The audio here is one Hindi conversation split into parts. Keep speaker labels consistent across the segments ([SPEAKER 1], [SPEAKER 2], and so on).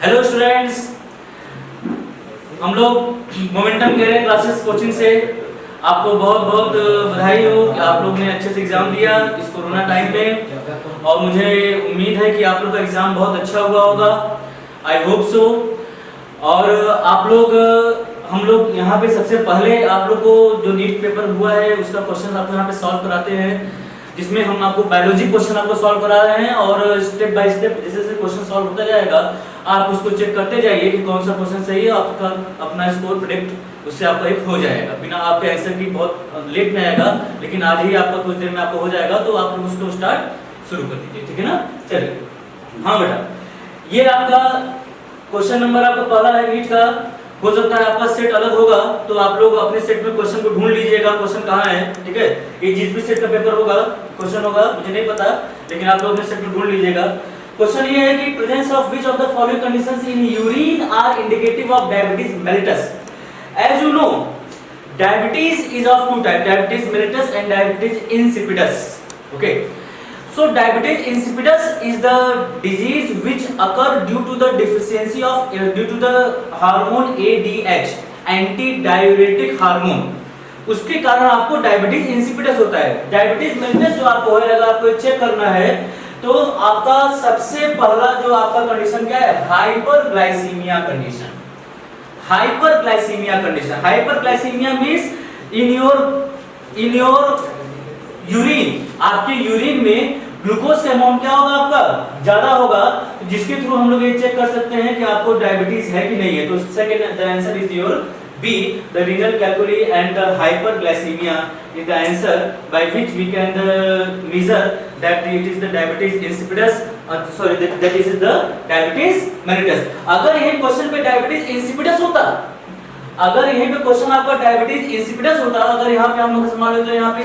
[SPEAKER 1] हेलो स्टूडेंट्स, हम लोग मोमेंटम करियर क्लासेस कोचिंग से आपको बहुत बहुत बधाई हो कि आप लोग ने अच्छे से एग्जाम दिया इस कोरोना टाइम में। और मुझे उम्मीद है कि आप लोग का एग्जाम बहुत अच्छा हुआ होगा, आई होप सो। और आप लोग हम लोग यहाँ पे सबसे पहले आप लोग को जो नीट पेपर हुआ है उसका क्वेश्चन आपको यहाँ पे सॉल्व कराते हैं, जिसमें हम आपको बायोलॉजी क्वेश्चन आपको सॉल्व करा रहे हैं। और स्टेप बाय स्टेप जैसे जैसे क्वेश्चन सॉल्व होता जाएगा आप उसको चेक करते जाइए कि कौन सा क्वेश्चन सही है, आपका अपना स्कोर प्रेडिक्ट उससे आपका एक हो जाएगा। बिना आपके आंसर की बहुत लेट में आएगा, लेकिन आज ही आपका कुछ देर में आपको हो जाएगा, तो आप लोग उसको स्टार्ट शुरू कर दीजिए, ठीक है ना। चलिए, हाँ बेटा, ये आपका क्वेश्चन नंबर आपका पहला है नीट का। हो सकता है आपका सेट अलग होगा, तो आप लोग अपने सेट में क्वेश्चन को ढूंढ लीजिएगा, क्वेश्चन कहाँ है, ठीक है। ये जिस भी सेट का पेपर होगा क्वेश्चन होगा मुझे नहीं पता, लेकिन आप लोग अपने सेट में ढूंढ लीजिएगा। क्वेश्चन ये है कि presence of which of the following conditions in urine are indicative of diabetes mellitus. As you know, diabetes is of two type, diabetes mellitus and diabetes insipidus. Okay, so diabetes insipidus is the disease which occur due to the deficiency of due to the hormone ADH, anti diuretic hormone। उसके कारण आपको डायबिटीज इंसिपिडस होता है। डायबिटीज मेलिटस जो आपको है, अगर आपको चेक करना है तो आपका सबसे पहला जो आपका कंडीशन क्या है, hyperglycaemia condition. Hyperglycaemia condition, hyperglycaemia means in your urine, आपके यूरिन में ग्लूकोज का अमाउंट क्या होगा, आपका ज्यादा होगा, जिसके थ्रू हम लोग ये चेक कर सकते हैं कि आपको डायबिटीज है कि नहीं है। तो second the answer is your B, the renal calculi and the hyperglycaemia is the answer by which we can measure that it is the diabetes insipidus, sorry that is the diabetes mellitus. अगर ये क्वेश्चन पे डायबिटीज इंसिपिडस होता, अगर यहीं पे क्वेश्चन आपका डायबिटीज इंसिपिडस होता, अगर यहाँ पे हम लोग मान लेते हैं, यहाँ पे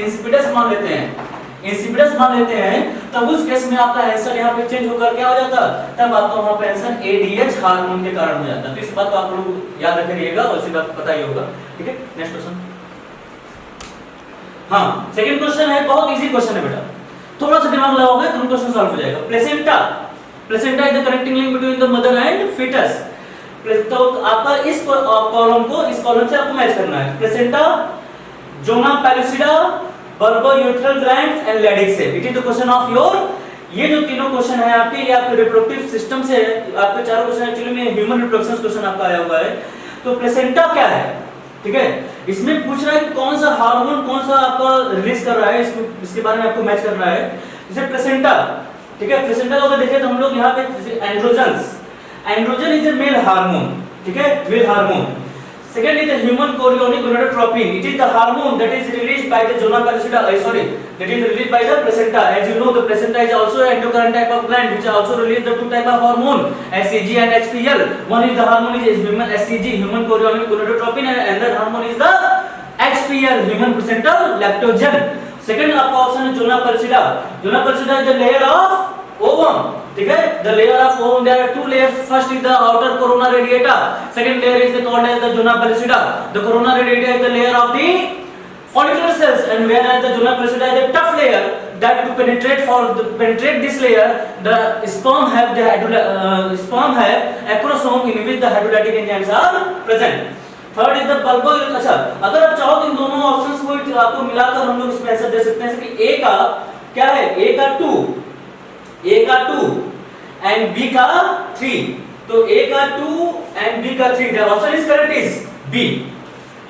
[SPEAKER 1] इंसिपिडस मान लेते हैं, इंसिपिडस मान लेते हैं, तब उस केस में आपका आंसर यहाँ पे चेंज होकर क्या हो जाता, तब आपका वहाँ पे आंसर एडीएच हार्मोन के कारण हो जाता। तो इस बात को आप लोग याद रखिएगा और इसी बात पता ही होगा, ठीक है। नेक्स्ट क्वेश्चन, हाँ सेकंड क्वेश्चन है, बहुत इजी क्वेश्चन है बेटा, थोड़ा सा दिमाग लगाओगे तो क्वेश्चन सॉल्व हो जाएगा। Placenta, placenta is the connecting link between the mother and foetus. तो आपका इस कॉलम को इस कॉलम से आपको मैच करना है। Placenta, zona pellucida, bulbourethral glands and Leydig cell. It is the question of your, ये जो तीनों क्वेश्चन है आपके, ये आपके रिप्रोडक्टिव सिस्टम से आपके चारों क्वेश्चन एक्चुअली में ह्यूमन रिप्रोडक्शन क्वेश्चन आपका आया हुआ है। तो प्लेसेंटा क्या है, ठीक है, इसमें पूछ रहा है कि कौन सा हार्मोन कौन सा आपका रिलीज कर रहा है, इसके बारे में आपको मैच करना है। जैसे प्लेसेंटा, ठीक है, प्लेसेंटा को अगर देखें तो हम लोग यहाँ पे androgens, androgen is a male hormone, ठीक है, male hormone. Second is the human chorionic gonadotropin, it is the hormone that is released by the zona pellucida, sorry that is released by the placenta. As you know, the placenta is also endocrine type of gland which also release the two type of hormone, HCG and HPL. One is the hormone is human HCG, human chorionic gonadotropin, and another hormone is the HPL, human placental lactogen. Second आपका ऑप्शन है जोना पैलुसिडा। जोना पैलुसिडा is the layer of ovum, ठीक है, the layer of ovum, there are two layers. First is the outer corona radiata, second layer is called as the zona pellucida. The corona radiata is the layer of the follicular cells, and whereas the zona pellucida is a tough layer that to penetrate this layer, the sperm have acrosome in which the hydrolytic enzymes are present. Third is the bulbo, अच्छा अगर आप चाहो तो इन दोनों ऑप्शंस को आपको मिलाकर हम लोग इसमें आंसर दे सकते हैं कि ए का क्या है, ए का 2, ए का 2 एंड बी का 3। तो ए का 2 एंड बी का 3, the option is correct is B,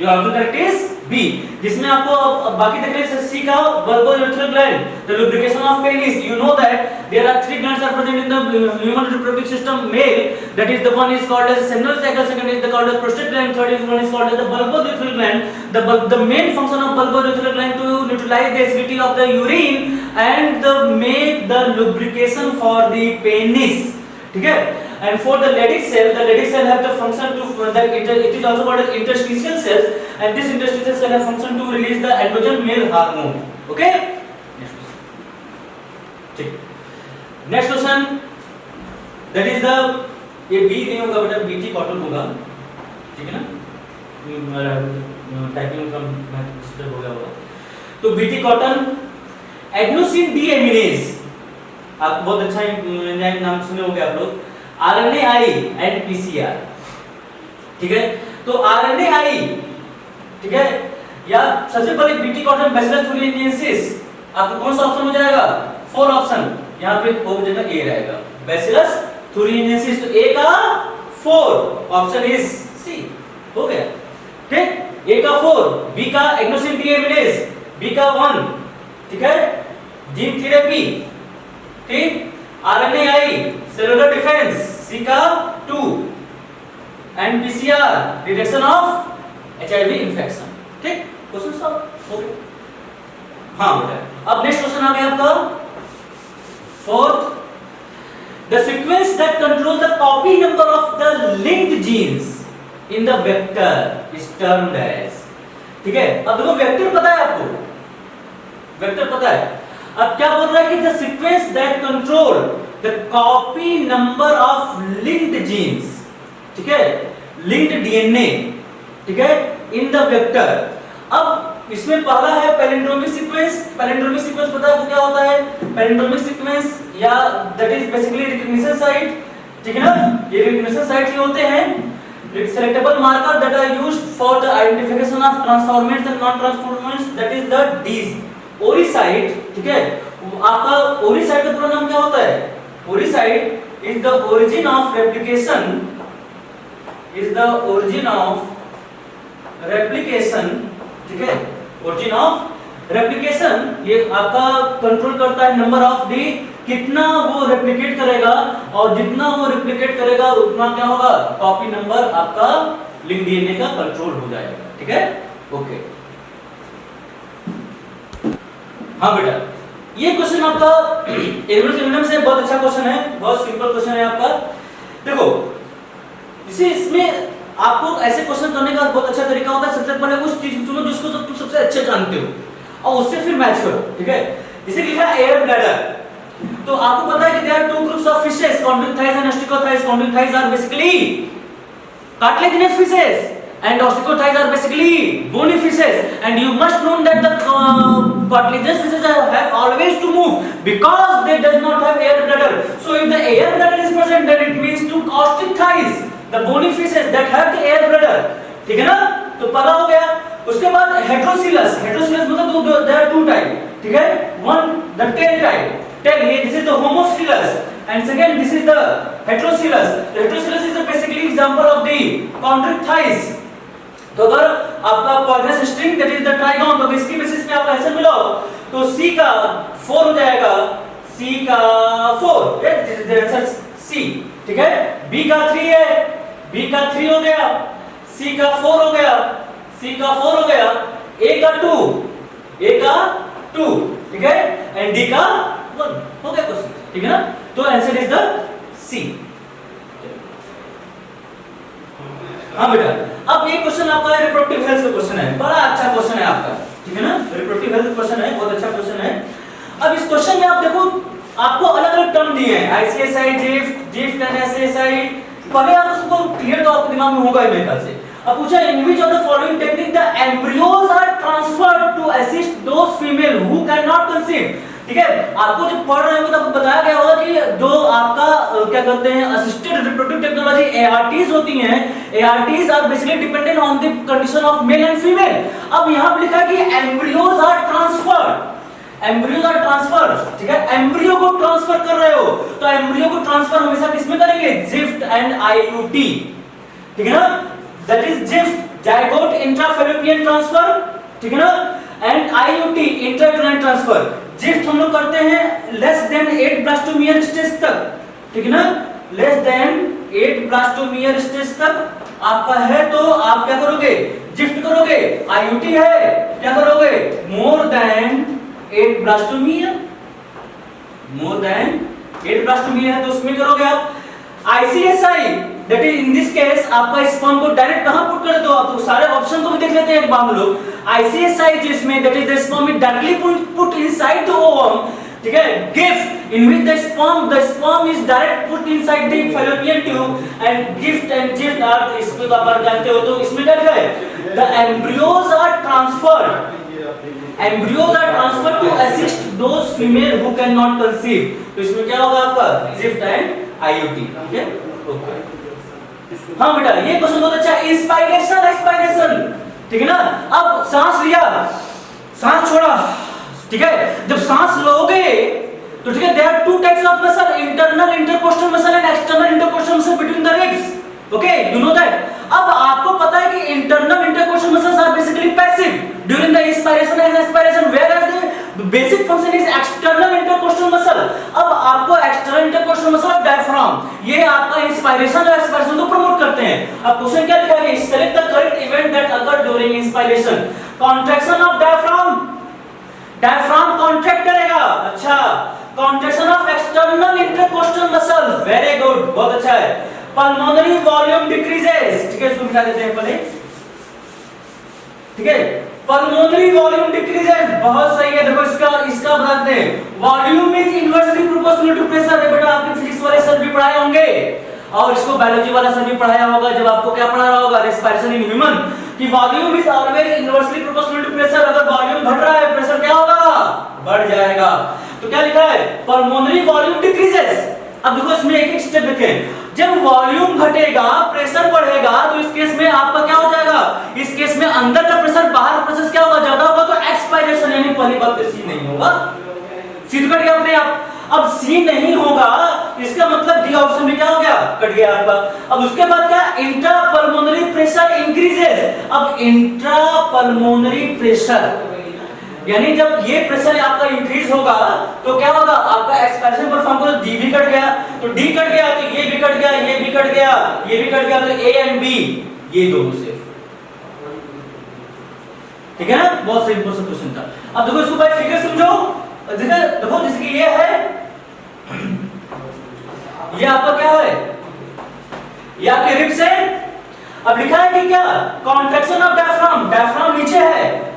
[SPEAKER 1] your answer correct is B. जिसमें आपको बाकी देख रहे सी का bulbourethral gland, the lubrication of penis, you know that there are 3 glands are present in the human reproductive system male, that is the one is called as seminal sac, second is called as prostate gland, third is one is called as the bulbourethral gland. The main function of bulbourethral gland to neutralize the acidity of the urine and the make the lubrication for the penis, ठीक है। And for the Leydig cell have the function to that it is also called as interstitial cells, and this interstitial cell have function to release the androgen male hormone, okay। Next question, that is the, ये बी नहीं होगा बेटा, बीटी कॉटन होगा, ठीक है ना, टाइपिंग फ्रॉम मैथ हो गया होगा। तो बीटी कॉटन, एडेनोसिन डीएमिनेज, आप बहुत अच्छा एंजाइम नाम सुने होंगे आप लोग। RNAi एंड PCR, ठीक है। तो RNAi, ठीक है, या सबसे पहले बीटी कॉटन बैसिलस thuringiensis, आपको कौन सा ऑप्शन हो जाएगा? 4 ऑप्शन, यहाँ पे हो जाएगा ए रहेगा, बैसिलस thuringiensis। तो ए का 4 ऑप्शन इज सी, हो गया, ठीक। ए का 4, बी का एग्नोसिन डीएमिनेज, बी का 1, ठीक है, जीन थेरेपी, ठीक, RNAi सेलुलर डिफेंस, सी का 2, and PCR detection of HIV infection, ठीक। क्वेश्चन सॉल्व हो गया। हाँ बेटा, अब नेक्स्ट क्वेश्चन आ गया आपका 4th, the sequence that control the copy number of the linked genes in the vector is termed as, ठीक है। अब देखो वेक्टर पता है आपको, वेक्टर पता है। अब क्या बोल रहा है कि the sequence that control the copy number of linked genes, ठीक है, linked DNA, ठीक है, in the vector। अब इसमें पहला है पैलिंड्रोमिक सीक्वेंस। पैलिंड्रोमिक सीक्वेंस पता है आपको क्या होता है? पैलिंड्रोमिक सीक्वेंस या that is basically recognition site, ठीक है ना, ये रिकॉग्निशन साइट ही होते हैं, selectable marker that are used for the identification of transformants and non transformants, that is the डीज। ओरिसाइट, ठीक है, आपका ओरिसाइट का पूरा नाम क्या होता है? Ori site is the origin of replication, is the origin of replication, ठीक है, ओरिजिन ऑफ रेप्लिकेशन। ये आपका कंट्रोल करता है नंबर ऑफ डी, कितना वो रेप्लिकेट करेगा, और जितना वो रेप्लिकेट करेगा उतना क्या होगा? कॉपी नंबर आपका लिंक डीएनए का कंट्रोल हो जाएगा, ठीक है, ओके। हाँ बेटा, ये क्वेश्चन आपका एल्गोरिथम से बहुत अच्छा क्वेश्चन है, बहुत सिंपल क्वेश्चन है आपका। देखो इसमें आपको ऐसे क्वेश्चन करने का बहुत अच्छा तरीका होता है, सबसे पहले उस चीज चुनो जिसको तुम सबसे अच्छे जानते हो और उससे फिर मैच करो, ठीक है। जैसे लिखा है एयर ब्लैडर, तो आपको पता है कि there are 2 groups of fishes, chondrichthyes and osteichthyes. Chondrichthyes are basically cartilaginous fishes and osteocytes are basically bony fishes, and you must know that the cartilaginous fishes have always to move because they does not have air bladder. So if the air bladder is present, then it means to osteocytes, the bony fishes that have the air bladder, ठीक है ना। तो पहला हो गया। उसके बाद हेटेरोसिलस, हेटेरोसिलस मतलब there are 2 type, ठीक है, one the tail type, tail, ये this is the homocilus, and second this is the heterosilus. The heterosilus is basically example of the chondrichthyes। तो अगर आपका poisonous string that is the trigon, तो इसकी बेसिस पे आप आंसर मिलाओ तो C का 4 हो जाएगा, C का 4, this is the answer C, ठीक है। B का 3 है, B का 3 हो गया, C का 4 हो गया, C का 4 हो गया, A का 2, A का 2, ठीक है, and D का 1 हो गया क्वेश्चन, ठीक है ना। तो आंसर इज द सी। हाँ बेटा, अब ये क्वेश्चन आपका रिप्रोडक्टिव हेल्थ का क्वेश्चन है, बड़ा अच्छा क्वेश्चन है आपका, ठीक है ना, रिप्रोडक्टिव हेल्थ क्वेश्चन है, बहुत अच्छा क्वेश्चन है। अब इस क्वेश्चन में आप देखो, आपको अलग-अलग टर्म दिए हैं, ICSI, gift, gift and SSI. पहले आप उसको क्लियर तो आपके दिमाग में होगा ही मेरे ख्याल से। अब पूछा in which of the following technique the embryos are transferred to assist those female who can not conceive, ठीक है। आपको जब पढ़ रहे हो तो आपको बताया गया होगा कि जो आपका क्या कहते हैं असिस्टेड रिप्रोडक्टिव टेक्नोलॉजी ARTs होती हैं, ARTs are basically dependent on the condition of male and female. अब यहां पे लिखा है कि embryos are transferred, embryos are transferred, ठीक है, एम्ब्रियो को ट्रांसफर कर रहे हो तो एम्ब्रियो को ट्रांसफर हमेशा किसमें करेंगे? जिफ्ट एंड IUT, ठीक है ना, that is GIFT zygote intrafallopian transfer, ठीक है ना, and IUT intrauterine transfer. GIFT हम लोग करते हैं लेस देन 8 ब्लास्टोमियर स्टेज तक, ठीक है ना, लेस देन 8 ब्लास्टोमियर स्टेज तक आपका है तो आप क्या करोगे? जिफ्ट करोगे। IUT है, क्या करोगे? More than 8 blastomere, more than 8 blastomere है तो उसमें करोगे आप। ICSI that is in this case आपका स्पर्म को डायरेक्ट कहां पुट कर दो, आप तो सारे ऑप्शन को भी देख लेते हैं एक बार हम लोग। ICSI जिसमें that is the sperm is directly put inside the ovum, ठीक है। GIFT in which the sperm is direct put inside the fallopian tube, and GIFT and ZIFT are, इसको आप जानते हो। तो इसमें क्या लिखा है? The embryos are transferred, embryos are transferred to assist those female who cannot conceive। तो इसमें क्या होगा आपका? जिफ्ट एंड IUT, ठीक है। हाँ बेटा, ये क्वेश्चन बहुत अच्छा है। इंस्पायरेशन एक्सपायरेशन, ठीक है ना। अब सांस लिया, सांस छोड़ा, ठीक है। जब सांस लोगे तो ठीक है, there are two types of muscle, internal intercostal muscle and external intercostal muscle between the ribs. Okay, you know that. अब आपको पता है कि internal intercostal muscles are basically passive during the inspiration and expiration, whereas the basic function is external intercostal muscle. अब आपको external intercostal muscle of diaphragm, ये आपका इंस्पायरेशन और एक्सपायरेशन को प्रमोट करते हैं। अब क्वेश्चन क्या लिखा है, select the correct event that occur during inspiration. Contraction of diaphragm, diaphragm contract करेगा। अच्छा, contraction of external intercostal muscle, very good, बहुत अच्छा है। पल्मोनरी वॉल्यूम डिक्रीजेस, ठीक है, इसको मिटा देते हैं पहले, ठीक है। पल्मोनरी वॉल्यूम डिक्रीजेस, बहुत सही है। देखो इसका बताते हैं, volume is inversely proportional to pressure. बेटा आपके फिजिक्स वाले सर भी पढ़ाए होंगे और इसको बायोलॉजी वाला सर भी पढ़ाया होगा, जब आपको क्या पढ़ा रहा होगा, रेस्पिरेशन इन ह्यूमन, कि volume is always inversely proportional to pressure. अगर वॉल्यूम बढ़ रहा है, प्रेशर क्या होगा, बढ़ जाएगा। तो क्या लिखा है, पल्मोनरी वॉल्यूम डिक्रीजेस। अब देखो इसमें एक एक स्टेप देखें, जब वॉल्यूम घटेगा प्रेशर बढ़ेगा, तो इस केस में आपका क्या हो जाएगा, इस केस में अंदर का प्रेशर, बाहर का प्रेशर क्या होगा, ज्यादा होगा, तो एक्सपायरेशन, यानी पहली बात तो सी नहीं होगा, सी तो कट गया अपने आप। अब सी नहीं होगा, इसका मतलब डी ऑप्शन में क्या हो गया, कट गया आपका। अब उसके बाद क्या, इंट्रापल्मोनरी प्रेशर इंक्रीजेस। अब इंट्रापल्मोनरी प्रेशर यानी जब ये प्रेशर आपका इंक्रीज होगा तो क्या होगा, आपका एक्सपायरेशन परफॉर्म को डी भी कट गया, तो डी कट गया तो ये भी कट गया, ये भी कट गया, ये भी कट गया, तो ए एंड बी ये दोनों से, ठीक है ना। बहुत सिंपल सा क्वेश्चन था। अब देखो इसको भाई फिगर समझो, देखो जैसे कि ये है, ये आपका क्या है, ये आपके रिब्स है। अब लिखा है कि क्या, कॉन्ट्रैक्शन ऑफ डायफ्राम, डायफ्राम नीचे है,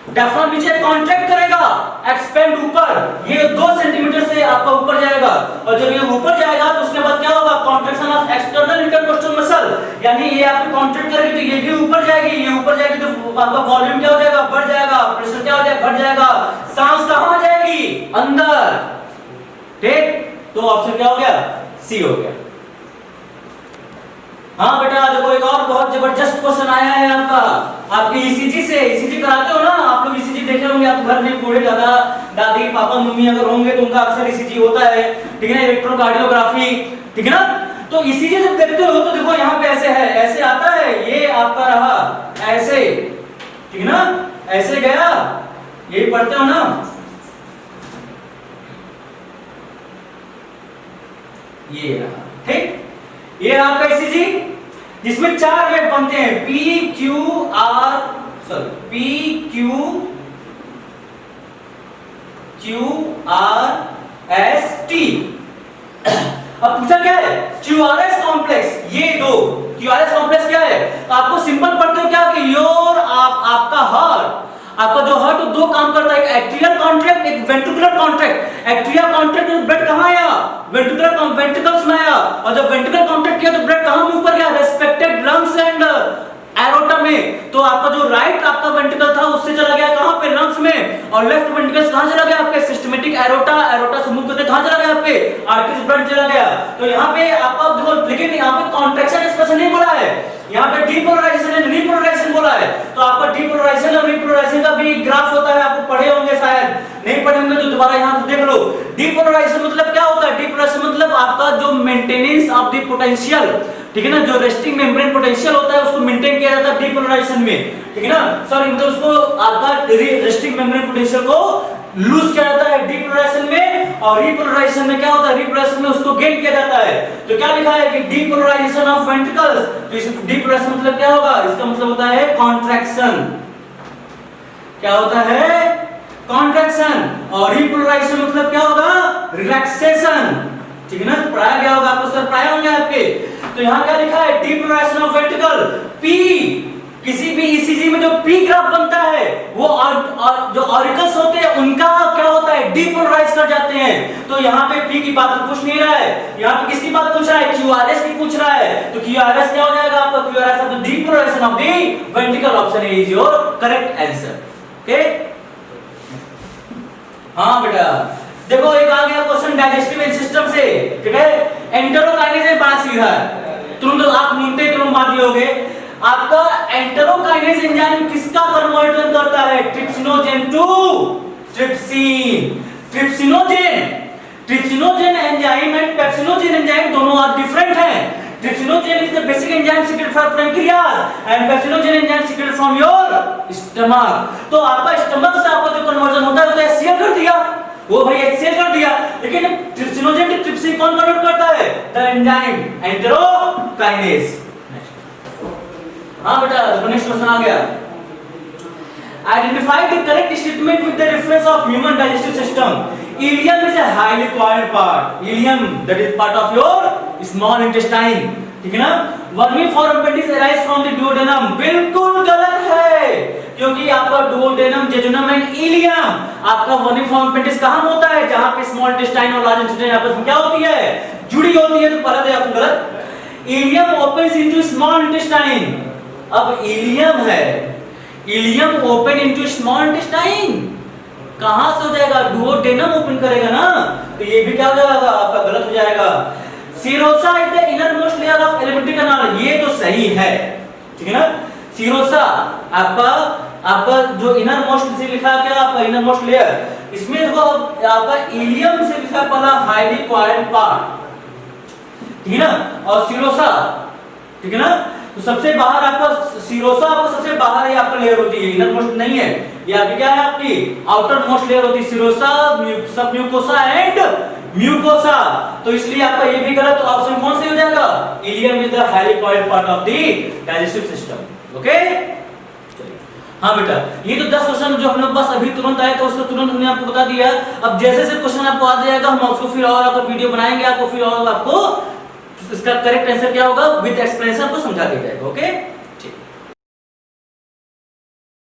[SPEAKER 1] डायफ्राम नीचे कॉन्ट्रैक्ट करेगा, एक्सपेंड ऊपर, ये 2 सेंटीमीटर से आपका ऊपर जाएगा, और जब ये ऊपर जाएगा तो उसके बाद क्या होगा, contraction of external intercostal muscle, यानी ये आपकी कॉन्ट्रैक्ट करेगी तो ये भी ऊपर जाएगी, ये ऊपर जाएगी तो आपका वॉल्यूम क्या हो जाएगा, बढ़ जाएगा, प्रेशर क्या हो जाएगा, घट जाएगा, सांस कहां जाएगी, अंदर, ठीक। तो ऑप्शन क्या हो गया, सी हो गया। हाँ बेटा देखो एक और बहुत जबरदस्त क्वेश्चन आया है आपका, आपके ईसीजी से, ईसीजी कराते हो ना आप लोग, ईसीजी देखे होंगे आप घर में, बूढ़े दादा दादी पापा मम्मी अगर होंगे तो उनका अक्सर ईसीजी होता है, ठीक है ना, इलेक्ट्रोकार्डियोग्राफी, ठीक है ना। तो ईसीजी जब देखते हो तो देखो यहाँ पे ऐसे है, ऐसे आता है, ये आपका रहा ऐसे, ठीक है ना, ऐसे गया, यही पढ़ते हो ना, ये रहा, ठीक। ये आपका ईसीजी जिसमें 4 वेव बनते हैं, P Q R, sorry P Q R S T. अब पूछा क्या है, क्यूआरएस कॉम्प्लेक्स, ये दो क्यूआरएस कॉम्प्लेक्स क्या है, आपको सिंपल पढ़ते हो क्या कि योर आपका हार्ट, आपका जो हार्ट 2 काम करता है, एक एट्रियल कॉन्ट्रैक्ट, एक वेंट्रिकुलर कॉन्ट्रैक्ट। एट्रियल कॉन्ट्रैक्ट में ब्लड कहां आया, वेंट्रिकल्स में आया, और जब वेंट्रिकल कॉन्ट्रैक्ट किया तो ब्लड कहां मूव कर गया, रेस्पेक्टेड लंग्स एंड एरोटा में। तो आपका जो राइट आपका वेंट्रिकल था उससे चला गया कहां पे, लंग्स में, और लेफ्ट वेंट्रिकल कहां चला गया, आपके सिस्टमैटिक एरोटा, एरोटा से मूव करके कहां चला गया, आपके आर्टरीज ब्लड चला गया। तो यहां पे आपका देखो, लेकिन यहां पे कॉन्ट्रैक्शन स्पेशल नहीं बोला है, यहाँ पे डीपोलराइजेशन एंड रीपोलराइजेशन बोला है। तो आपका डीपोलराइजेशन और रीपोलराइजेशन का भी ग्राफ होता है, आपको पढ़े होंगे, शायद नहीं पढ़े होंगे तो दोबारा यहाँ से देख लो। डीपोलराइजेशन मतलब क्या होता है, डीपोलराइजेशन मतलब आपका जो मेंटेनेंस ऑफ द पोटेंशियल, ठीक है ना, जो रेस्टिंग मेम्ब्रेन पोटेंशियल होता है उसको मेंटेन किया जाता है डीपोलराइजेशन में, ठीक है ना, सॉरी मतलब उसको आपका रेस्टिंग मेम्ब्रेन पोटेंशियल को लूज किया जाता है डीपोलराइजेशन में, और रीपोलराइजेशन में क्या होता है, रीपोलराइजेशन में उसको गेन किया जाता है। तो क्या लिखा है कि डीपोलराइजेशन ऑफ वेंट्रिकल्स, तो इस डीपोलराइजेशन मतलब क्या होगा, इसका मतलब होता है कॉन्ट्रैक्शन, क्या होता है, कॉन्ट्रैक्शन, और रीपोलराइजेशन मतलब क्या होगा, रिलैक्सेशन, ठीक है ना, पढ़ाया गया होगा आपको, सर पढ़ाए होंगे आपके। तो यहाँ क्या लिखा है, डीपोलराइजेशन ऑफ वेंट्रिकल, पी, किसी भी ईसीजी में जो पी ग्राफ बनता है वो और जो ऑरिकल्स होते हैं उनका क्या होता है, डीपोलराइज कर जाते हैं। तो यहाँ पे पी की बात पूछ नहीं रहा है, यहाँ पे किसकी बात पूछ रहा है, क्यूआरएस की पूछ रहा है। तो क्यूआरएस क्या हो जाएगा आपका, QRS of the depolarization of the ventricle, option A is your correct answer. Okay, हाँ बेटा देखो एक आ गया क्वेश्चन डाइजेस्टिव सिस्टम से, ठीक है, एंटेरोकाइनेज बड़ा सीधा है, तुरंत आप ढूंढते तुरंत मार दियोगे। आपका एंटेरोकाइनेज एंजाइम किसका कन्वर्जन करता है? Trypsinogen to trypsin. Trypsinogen enzyme and pepsinogen enzyme दोनों आर डिफरेंट हैं। Trypsinogen is the basic enzyme secreted from pancreas and pepsinogen enzyme secreted from your stomach. तो आपका स्टमक से आपका जो कन्वर्जन होता है वो तो HCl कर दिया, वो भाई HCl कर दिया, लेकिन ट्रिप्सिनोजेन टू ट्रिप्सिन कौन कन्वर्ट करता है? The enzyme enterokinase. हां बेटा, नेक्स्ट क्वेश्चन आ गया। Identify the correct statement with the reference of human digestive system. Ileum is a highly coiled part. Ileum, that is part of your small intestine. ठीक है ना? Vermiform appendix arise from the duodenum. बिल्कुल गलत है, क्योंकि आपका duodenum, jejunum and ileum, आपका vermiform appendix कहाँ होता है? जहाँ पे small intestine और large intestine आपस में क्या होती है? जुड़ी होती है, तो पहले तो आपको गलत। Ileum opens into small intestine. अब ileum है, ileum open into small intestine, कहां से हो जाएगा? डुओडेनम ओपन करेगा ना, तो ये भी क्या हो जाएगा? आपका गलत हो जाएगा। Serosa is the inner most layer of alimentary canal, ये तो सही है, ठीक है ना? सीरोसा आपका जो इनर मोस्ट से लिखा क्या? आपका इनर मोस्ट लेयर, इसमें देखो आपका इलियम से लिखा पहला हाईली कॉइल्ड पार्ट, ठीक है ना? और सीरोसा, ठीक है ना? तो सबसे बाहर आपका सीरोसा, आपका सबसे बाहर ये आपका लेयर होती है, इनर मोस्ट नहीं है, ये आपकी क्या है? आपकी आउटर मोस्ट लेयर होती है, सीरोसा, सब म्यूकोसा एंड म्यूकोसा। तो इसलिए आपका ये भी गलत, तो ऑप्शन कौन से हो जाएगा? Ilium is the highly coiled part of the digestive system. Okay, हाँ बेटा, ये तो 10 क्वेश्चन जो हम लोग बस अभी तुरंत आए, तो उसको तुरंत हमने आपको बता दिया। अब जैसे जैसे क्वेश्चन आपको आ जाएगा, हम उसको फिर और आपको वीडियो बनाएंगे, आपको फिर और आपको इसका करेक्ट आंसर क्या होगा विद एक्सप्लेनेशन को समझा दिया जाएगा। ओके, ठीक।